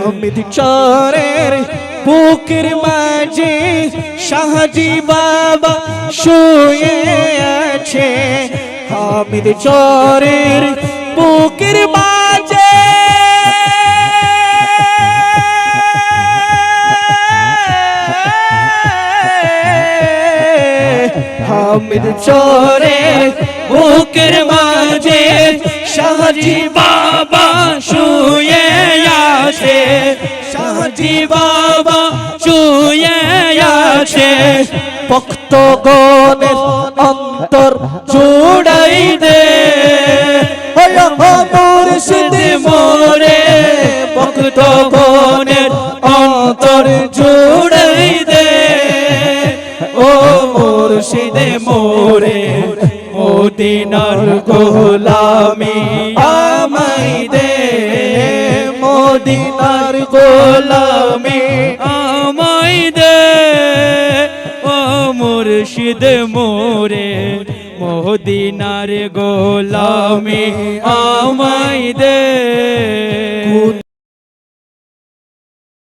হামিদ চরের বুকের মাঝে শাহজি বাবা শুয়ে আছে হামিদ চরের বুকের মাঝে হামিদ চরের বুকের মাঝে শাহজি বাবা শুয়ে আছে শাহজি বাবা শুয়ে আছে ভক্তগণের অন্তর জুড়াই দে মুর্শিদ মোরে ভক্তগণের অন্তর জুড়াই দে ও মুর্শিদ মোরে মদিনার গোলামি আমায় দে মদিনার গোলামি আমায় দে ও মুর্শিদ মোরে মদিনার গোলামি আমায় দে